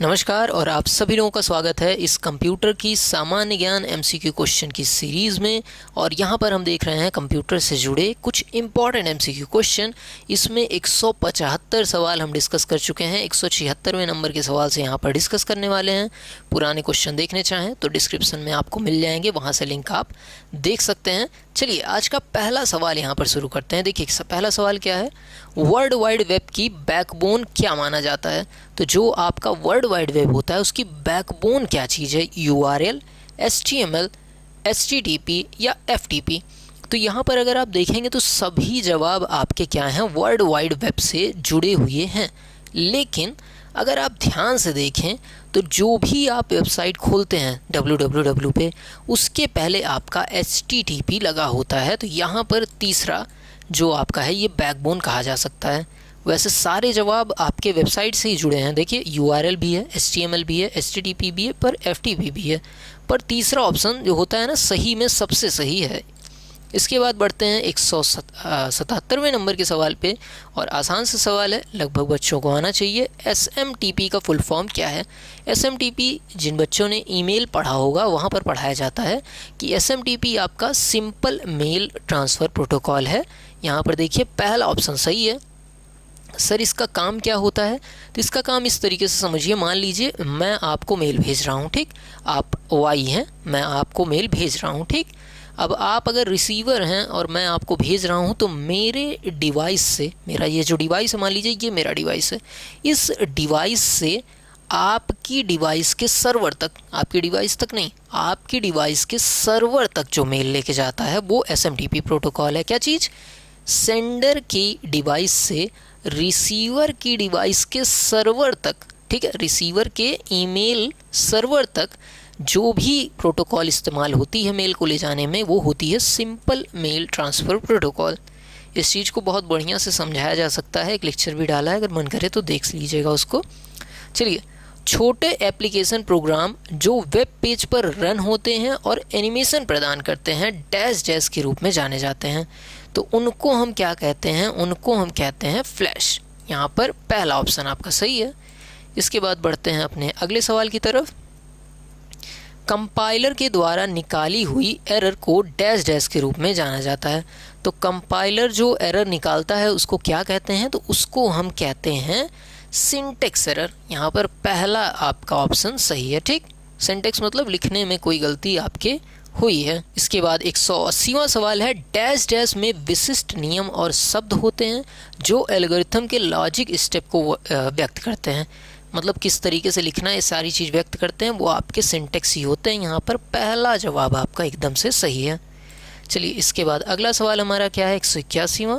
नमस्कार और आप सभी लोगों का स्वागत है इस कंप्यूटर की सामान्य ज्ञान एमसीक्यू क्वेश्चन की सीरीज़ में। और यहाँ पर हम देख रहे हैं कंप्यूटर से जुड़े कुछ इम्पॉर्टेंट एमसीक्यू क्वेश्चन। इसमें 175 सवाल हम डिस्कस कर चुके हैं। 176वें नंबर के सवाल से यहाँ पर डिस्कस करने वाले हैं। पुराने क्वेश्चन देखने चाहें तो डिस्क्रिप्शन में आपको मिल जाएंगे, वहाँ से लिंक आप देख सकते हैं। चलिए आज का पहला सवाल यहाँ पर शुरू करते हैं। देखिए पहला सवाल क्या है, वर्ल्ड वाइड वेब की बैकबोन क्या माना जाता है। तो जो आपका वर्ल्ड वाइड वेब होता है उसकी बैकबोन क्या चीज़ है, यूआरएल, एचटीएमएल, एचटीटीपी या एफटीपी। तो यहाँ पर अगर आप देखेंगे तो सभी जवाब आपके क्या हैं, वर्ल्ड वाइड वेब से जुड़े हुए हैं। लेकिन अगर आप ध्यान से देखें तो जो भी आप वेबसाइट खोलते हैं www पे, उसके पहले आपका एचटीटीपी लगा होता है। तो यहाँ पर तीसरा जो आपका है ये बैकबोन कहा जा सकता है। वैसे सारे जवाब आपके वेबसाइट से ही जुड़े हैं। देखिए यूआरएल भी है, एचटीएमएल भी है, एचटीटीपी भी है, पर एफटीपी भी है। पर तीसरा ऑप्शन जो होता है ना, सही में सबसे सही है। इसके बाद बढ़ते हैं 177वें नंबर के सवाल पे। और आसान से सवाल है, लगभग बच्चों को आना चाहिए। एसएमटीपी का फुल फॉर्म क्या है। एसएमटीपी जिन बच्चों ने ईमेल पढ़ा होगा वहाँ पर पढ़ाया जाता है कि एसएमटीपी आपका सिंपल मेल ट्रांसफ़र प्रोटोकॉल है। यहाँ पर देखिए पहला ऑप्शन सही है। सर इसका काम क्या होता है, तो इसका काम इस तरीके से समझिए। मान लीजिए मैं आपको मेल भेज रहा हूँ, ठीक, आप वाई हैं, मैं आपको मेल भेज रहा हूँ, ठीक। अब आप अगर रिसीवर हैं और मैं आपको भेज रहा हूँ तो मेरे डिवाइस से, मेरा ये जो डिवाइस है, मान लीजिए ये मेरा डिवाइस है, इस डिवाइस से आपकी डिवाइस के सर्वर तक, आपकी डिवाइस तक नहीं, आपकी डिवाइस के सर्वर तक जो मेल लेके जाता है वो एसएमटीपी प्रोटोकॉल है। क्या चीज़, सेंडर की डिवाइस से रिसीवर की डिवाइस के सर्वर तक, ठीक है, रिसीवर के ईमेल सर्वर तक जो भी प्रोटोकॉल इस्तेमाल होती है मेल को ले जाने में, वो होती है सिंपल मेल ट्रांसफ़र प्रोटोकॉल। इस चीज़ को बहुत बढ़िया से समझाया जा सकता है, एक लेक्चर भी डाला है, अगर मन करे तो देख लीजिएगा उसको। चलिए, छोटे एप्लीकेशन प्रोग्राम जो वेब पेज पर रन होते हैं और एनिमेशन प्रदान करते हैं डैश डैश के रूप में जाने जाते हैं, तो उनको हम क्या कहते हैं, उनको हम कहते हैं फ्लैश। यहाँ पर पहला ऑप्शन आपका सही है। इसके बाद बढ़ते हैं अपने अगले सवाल की तरफ। कंपाइलर के द्वारा निकाली हुई एरर को डैश डैश के रूप में जाना जाता है। तो कंपाइलर जो एरर निकालता है उसको क्या कहते हैं, तो उसको हम कहते हैं सिंटेक्स एरर। यहाँ पर पहला आपका ऑप्शन सही है, ठीक। सिंटेक्स मतलब लिखने में कोई गलती आपके हुई है। इसके बाद 180वां सवाल है, डैश डैश में विशिष्ट नियम और शब्द होते हैं जो एल्गोरिथम के लॉजिक स्टेप को व्यक्त करते हैं। मतलब किस तरीके से लिखना है, ये सारी चीज़ व्यक्त करते हैं, वो आपके सिंटेक्स ही होते हैं। यहाँ पर पहला जवाब आपका एकदम से सही है। चलिए इसके बाद अगला सवाल हमारा क्या है, 181वां।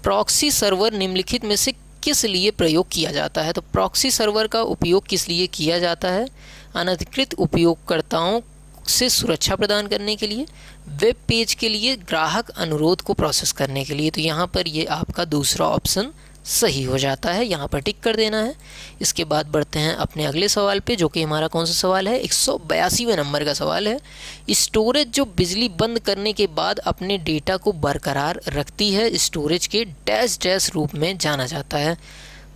प्रॉक्सी सर्वर निम्नलिखित में से किस लिए प्रयोग किया जाता है। तो प्रॉक्सी सर्वर का उपयोग किस लिए किया जाता है, अनधिकृत उपयोगकर्ताओं से सुरक्षा प्रदान करने के लिए, वेब पेज के लिए, ग्राहक अनुरोध को प्रोसेस करने के लिए। तो यहाँ पर ये आपका दूसरा ऑप्शन सही हो जाता है, यहाँ पर टिक कर देना है। इसके बाद बढ़ते हैं अपने अगले सवाल पे, जो कि हमारा कौन सा सवाल है, 182वें नंबर का सवाल है। स्टोरेज जो बिजली बंद करने के बाद अपने डेटा को बरकरार रखती है, स्टोरेज के डैश डैश रूप में जाना जाता है।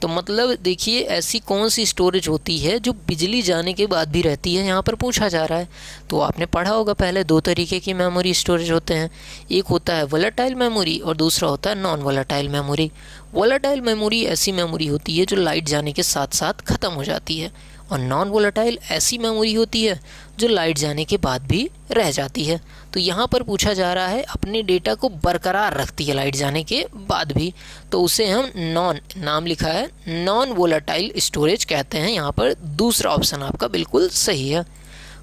तो मतलब देखिए ऐसी कौन सी स्टोरेज होती है जो बिजली जाने के बाद भी रहती है, यहाँ पर पूछा जा रहा है। तो आपने पढ़ा होगा पहले, दो तरीके की मेमोरी स्टोरेज होते हैं, एक होता है वोलेटाइल मेमोरी और दूसरा होता है non volatile memory. Volatile memory ऐसी मेमोरी होती है जो लाइट जाने के साथ साथ ख़त्म हो जाती है, और नॉन वोलेटाइल ऐसी मेमोरी होती है जो लाइट जाने के बाद भी रह जाती है। तो यहाँ पर पूछा जा रहा है अपने डेटा को बरकरार रखती है लाइट जाने के बाद भी, तो उसे हम नाम लिखा है नॉन वोलेटाइल स्टोरेज कहते हैं। यहाँ पर दूसरा ऑप्शन आपका बिल्कुल सही है।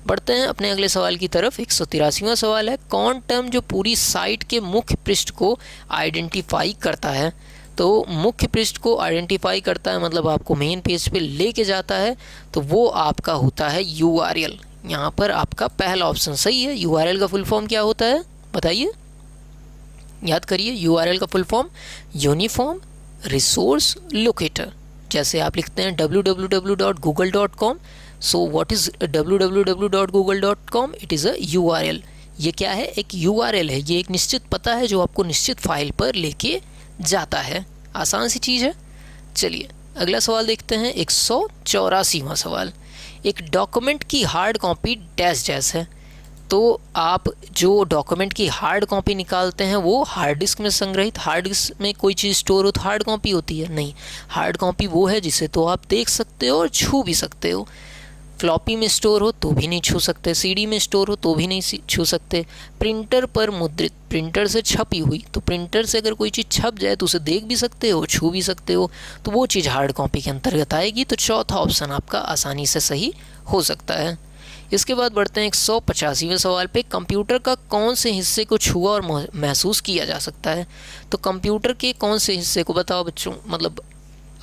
बढ़ते हैं अपने अगले सवाल की तरफ। 183वां सवाल है, कौन टर्म जो पूरी साइट के मुख्य पृष्ठ को आइडेंटिफाई करता है। तो मुख्य पृष्ठ को आइडेंटिफाई करता है मतलब आपको मेन पेज पे लेके जाता है, तो वो आपका होता है यूआरएल। यहाँ पर आपका पहला ऑप्शन सही है। यूआरएल का फुल फॉर्म क्या होता है बताइए, याद करिए। यूआरएल का full form uniform resource locator. जैसे आप लिखते हैं www.google.com, so what is www.google.com, it is a URL. ये क्या है, एक यूआरएल है, ये एक निश्चित पता है जो आपको निश्चित फाइल पर लेके जाता है। आसान सी चीज़ है। चलिए अगला सवाल देखते हैं 184वां सवाल। एक डॉक्यूमेंट की हार्ड कॉपी डैश डैश है। तो आप जो डॉक्यूमेंट की हार्ड कॉपी निकालते हैं वो हार्ड डिस्क में संग्रहित, हार्ड डिस्क में कोई चीज़ स्टोर हो तो हार्ड कॉपी होती है? नहीं, हार्ड कॉपी वो है जिसे तो आप देख सकते हो और छू भी सकते हो। फ्लॉपी में स्टोर हो तो भी नहीं छू सकते, सीडी में स्टोर हो तो भी नहीं छू सकते, प्रिंटर पर मुद्रित, प्रिंटर से छपी हुई, तो प्रिंटर से अगर कोई चीज़ छप जाए तो उसे देख भी सकते हो, छू भी सकते हो, तो वो चीज़ हार्ड कॉपी के अंतर्गत आएगी। तो चौथा ऑप्शन आपका आसानी से सही हो सकता है। इसके बाद बढ़ते हैं 185वें सवाल पे। कंप्यूटर का कौन से हिस्से को छुआ और महसूस किया जा सकता है? तो कंप्यूटर के कौन से हिस्से को बताओ बच्चों, मतलब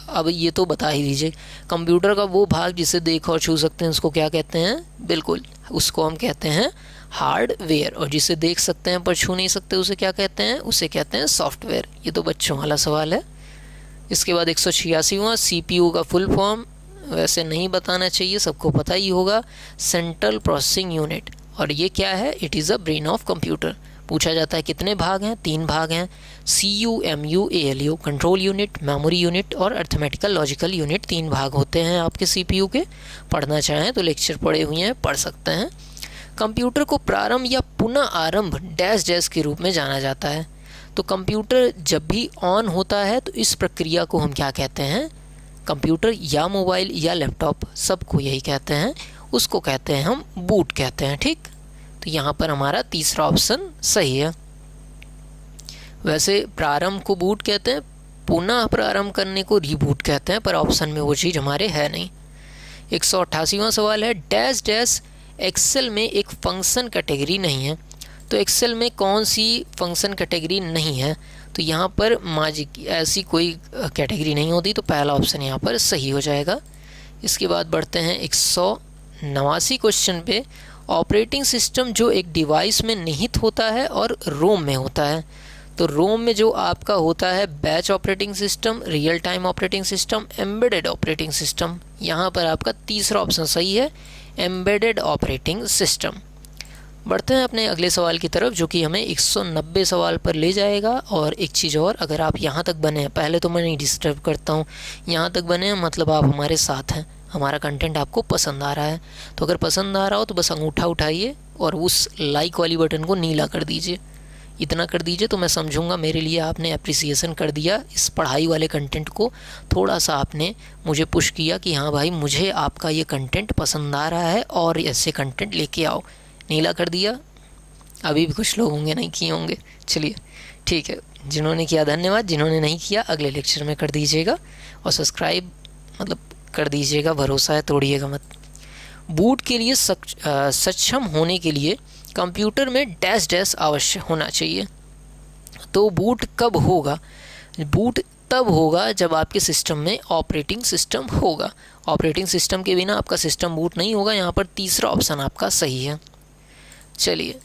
अब ये तो बता ही दीजिए। कंप्यूटर का वो भाग जिसे देख और छू सकते हैं उसको क्या कहते हैं? बिल्कुल, उसको हम कहते हैं हार्डवेयर। और जिसे देख सकते हैं पर छू नहीं सकते उसे क्या कहते हैं? उसे कहते हैं सॉफ्टवेयर। ये तो बच्चों वाला सवाल है। इसके बाद 186वां, CPU का फुल फॉर्म वैसे नहीं बताना चाहिए, सबको पता ही होगा, सेंट्रल प्रोसेसिंग यूनिट। और ये क्या है? It is a brain of computer. पूछा जाता है कितने भाग हैं? 3 भाग हैं, CUMU ALU, control unit, memory unit और अर्थमेटिकल लॉजिकल यूनिट। 3 भाग होते हैं आपके CPU के। पढ़ना चाहें तो लेक्चर पढ़े हुए हैं, पढ़ सकते हैं। कंप्यूटर को प्रारंभ या पुनः आरंभ डैश डैश के रूप में जाना जाता है। तो कंप्यूटर जब भी ऑन होता है तो इस प्रक्रिया को हम क्या कहते हैं? कंप्यूटर या मोबाइल या लैपटॉप, सबको यही कहते हैं, उसको कहते हैं हम बूट कहते हैं। ठीक, तो यहाँ पर हमारा तीसरा ऑप्शन सही है। वैसे प्रारंभ को बूट कहते हैं, पुनः प्रारंभ करने को रीबूट कहते हैं, पर ऑप्शन में वो चीज़ हमारे है नहीं। 188वां सवाल है। डैश डैश एक्सेल में एक फंक्शन कैटेगरी नहीं है। तो एक्सेल में कौन सी फंक्शन कैटेगरी नहीं है? तो यहाँ पर माजिक ऐसी कोई कैटेगरी नहीं होती, तो पहला ऑप्शन यहाँ पर सही हो जाएगा। इसके बाद बढ़ते हैं 189 क्वेश्चन पे। ऑपरेटिंग सिस्टम जो एक डिवाइस में निहित होता है और रोम में होता है। तो रोम में जो आपका होता है batch operating system, real time operating system, embedded operating system. यहाँ पर आपका तीसरा ऑप्शन सही है, एम्बेडेड ऑपरेटिंग सिस्टम। बढ़ते हैं अपने अगले सवाल की तरफ, जो कि हमें 190 सवाल पर ले जाएगा। और एक चीज़ और, अगर आप यहाँ तक बने हैं, पहले तो मैं नहीं डिस्टर्ब करता हूँ, यहाँ तक बने हैं मतलब आप हमारे साथ हैं, हमारा कंटेंट आपको पसंद आ रहा है। तो अगर पसंद आ रहा हो तो बस अंगूठा उठाइए और उस लाइक वाली बटन को नीला कर दीजिए। इतना कर दीजिए तो मैं समझूंगा मेरे लिए आपने अप्रिसिएशन कर दिया, इस पढ़ाई वाले कंटेंट को थोड़ा सा आपने मुझे पुश किया कि हाँ भाई मुझे आपका ये कंटेंट पसंद आ रहा है और ऐसे कंटेंट लेके आओ। नीला कर दिया। अभी भी कुछ लोग होंगे नहीं किए होंगे, चलिए ठीक है, जिन्होंने किया धन्यवाद, जिन्होंने नहीं किया अगले लेक्चर में कर दीजिएगा। और सब्सक्राइब मतलब कर दीजिएगा, भरोसा है, तोड़िएगा मत। बूट के लिए सक्षम होने के लिए कंप्यूटर में डैश डैश अवश्य होना चाहिए। तो बूट कब होगा? बूट तब होगा जब आपके सिस्टम में ऑपरेटिंग सिस्टम होगा। ऑपरेटिंग सिस्टम के बिना आपका सिस्टम बूट नहीं होगा। यहाँ पर तीसरा ऑप्शन आपका सही है। चलिए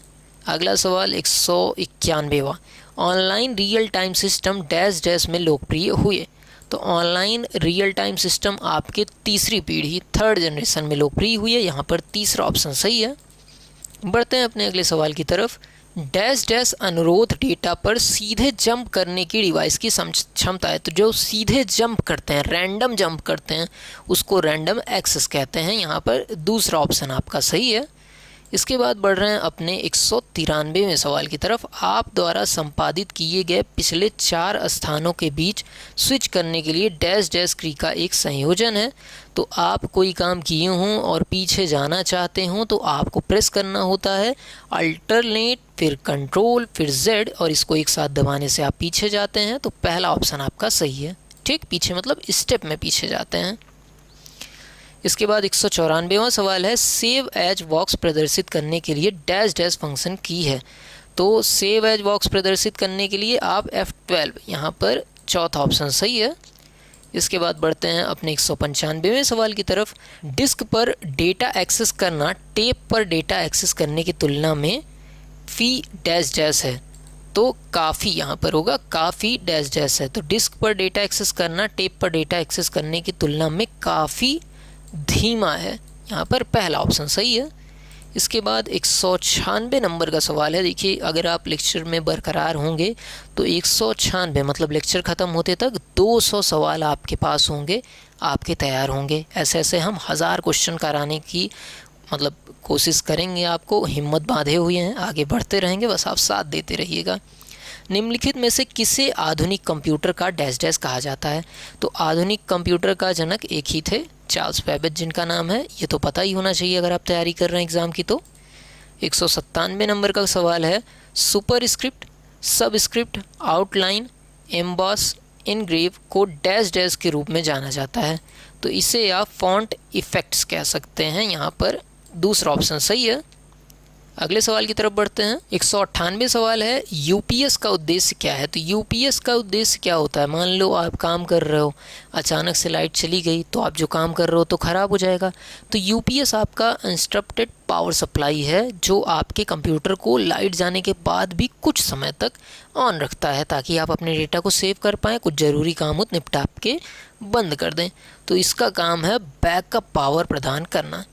अगला सवाल 191वां। Online real time system dash dash में लोकप्रिय हुए। तो ऑनलाइन रियल टाइम सिस्टम आपके तीसरी पीढ़ी, 3rd जनरेशन में लोकप्रिय हुई है। यहाँ पर तीसरा ऑप्शन सही है। बढ़ते हैं अपने अगले सवाल की तरफ। डैश डैश अनुरोध डेटा पर सीधे जंप करने की डिवाइस की क्षमता है। तो जो सीधे जंप करते हैं, रैंडम जंप करते हैं, उसको रैंडम एक्सेस कहते हैं। यहाँ पर दूसरा ऑप्शन आपका सही है। इसके बाद बढ़ रहे हैं अपने 193वें सवाल की तरफ। आप द्वारा संपादित किए गए पिछले 4 स्थानों के बीच स्विच करने के लिए डैश डैश की का एक संयोजन है। तो आप कोई काम किए हों और पीछे जाना चाहते हों तो आपको प्रेस करना होता है अल्टरनेट, फिर कंट्रोल, फिर Z, और इसको एक साथ दबाने से आप पीछे जाते हैं। तो पहला ऑप्शन आपका सही है। ठीक, पीछे मतलब स्टेप में पीछे जाते हैं। इसके बाद 194वां सवाल है। सेव एज बॉक्स प्रदर्शित करने के लिए डैश डैश फंक्शन की है। तो सेव एज बॉक्स प्रदर्शित करने के लिए आप F12, यहाँ पर चौथा ऑप्शन सही है। इसके बाद बढ़ते हैं अपने 195वें सवाल की तरफ। डिस्क पर डेटा एक्सेस करना टेप पर डेटा एक्सेस करने की तुलना में फी डैश डैश है। तो काफ़ी यहाँ पर होगा, काफ़ी डैश डैश है। तो डिस्क पर डेटा एक्सेस करना टेप पर डेटा एक्सेस करने की तुलना में काफ़ी धीमा है। यहाँ पर पहला ऑप्शन सही है। इसके बाद 196 नंबर का सवाल है। देखिए, अगर आप लेक्चर में बरकरार होंगे तो 196 मतलब लेक्चर ख़त्म होते तक 200 सवाल आपके पास होंगे, आपके तैयार होंगे। ऐसे ऐसे हम 1000 क्वेश्चन कराने की मतलब कोशिश करेंगे। आपको हिम्मत बांधे हुए हैं, आगे बढ़ते रहेंगे, बस आप साथ देते रहिएगा। निम्नलिखित में से किसे आधुनिक कंप्यूटर का डैश डैश कहा जाता है? तो आधुनिक कंप्यूटर का जनक एक ही थे, चार्ल्स बेबेज जिनका नाम है। ये तो पता ही होना चाहिए अगर आप तैयारी कर रहे हैं एग्ज़ाम की। तो 197 नंबर का सवाल है, सुपर स्क्रिप्ट, सब स्क्रिप्ट, आउटलाइन, एम्बॉस, इनग्रेव को डैश डैश के रूप में जाना जाता है। तो इसे आप फॉन्ट इफ़ेक्ट्स कह सकते हैं। यहाँ पर दूसरा ऑप्शन सही है। अगले सवाल की तरफ बढ़ते हैं। 198 सवाल है, यूपीएस का उद्देश्य क्या है? तो यूपीएस का उद्देश्य क्या होता है? मान लो आप काम कर रहे हो, अचानक से लाइट चली गई तो आप जो काम कर रहे हो तो ख़राब हो जाएगा। तो यूपीएस आपका अनस्ट्रप्टेड पावर सप्लाई है, जो आपके कंप्यूटर को लाइट जाने के बाद भी कुछ समय तक ऑन रखता है, ताकि आप अपने डेटा को सेव कर पाएँ, कुछ ज़रूरी काम हो निपटा के बंद कर दें। तो इसका काम है बैकअप पावर प्रदान करना,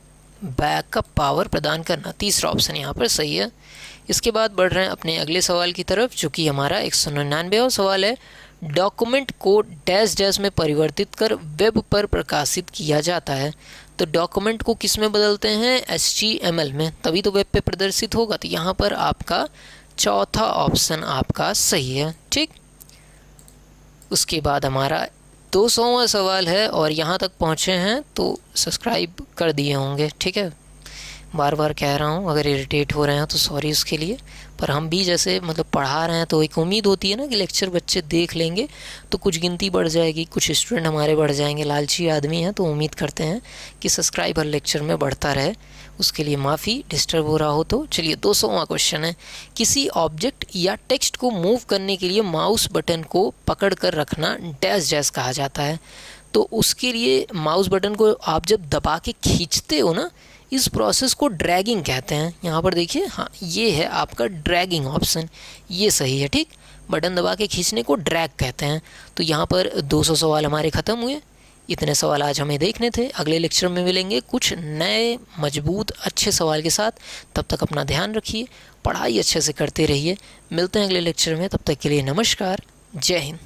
बैकअप पावर प्रदान करना। तीसरा ऑप्शन यहाँ पर सही है। इसके बाद बढ़ रहे हैं अपने अगले सवाल की तरफ, जो कि हमारा 199वां सवाल है, डॉक्यूमेंट को डैश डैश में परिवर्तित कर वेब पर प्रकाशित किया जाता है। तो डॉक्यूमेंट को किस में बदलते हैं? HTML में, तभी तो वेब पे प्रदर्शित होगा। तो यहाँ पर आपका चौथा ऑप्शन आपका सही है। ठीक, उसके बाद हमारा 200वां सवाल है, और यहाँ तक पहुँचे हैं तो सब्सक्राइब कर दिए होंगे। ठीक है, बार बार कह रहा हूँ, अगर इरिटेट हो रहे हैं तो सॉरी उसके लिए। पर हम भी जैसे मतलब पढ़ा रहे हैं तो एक उम्मीद होती है ना कि लेक्चर बच्चे देख लेंगे तो कुछ गिनती बढ़ जाएगी, कुछ स्टूडेंट हमारे बढ़ जाएंगे। लालची आदमी हैं तो उम्मीद करते हैं कि सब्सक्राइब हर लेक्चर में बढ़ता रहे। उसके लिए माफ़ी, डिस्टर्ब हो रहा हो तो। चलिए, 200वां क्वेश्चन है, किसी ऑब्जेक्ट या टेक्स्ट को मूव करने के लिए माउस बटन को पकड़ कर रखना डैश डैश कहा जाता है। तो उसके लिए माउस बटन को आप जब दबा के खींचते हो ना, इस प्रोसेस को ड्रैगिंग कहते हैं। यहाँ पर देखिए, हाँ ये है आपका ड्रैगिंग ऑप्शन, ये सही है। ठीक, बटन दबा के खींचने को ड्रैग कहते हैं। तो यहाँ पर 200 सवाल हमारे ख़त्म हुए। इतने सवाल आज हमें देखने थे। अगले लेक्चर में मिलेंगे कुछ नए मजबूत अच्छे सवाल के साथ। तब तक अपना ध्यान रखिए, पढ़ाई अच्छे से करते रहिए। मिलते हैं अगले लेक्चर में, तब तक के लिए नमस्कार, जय हिंद।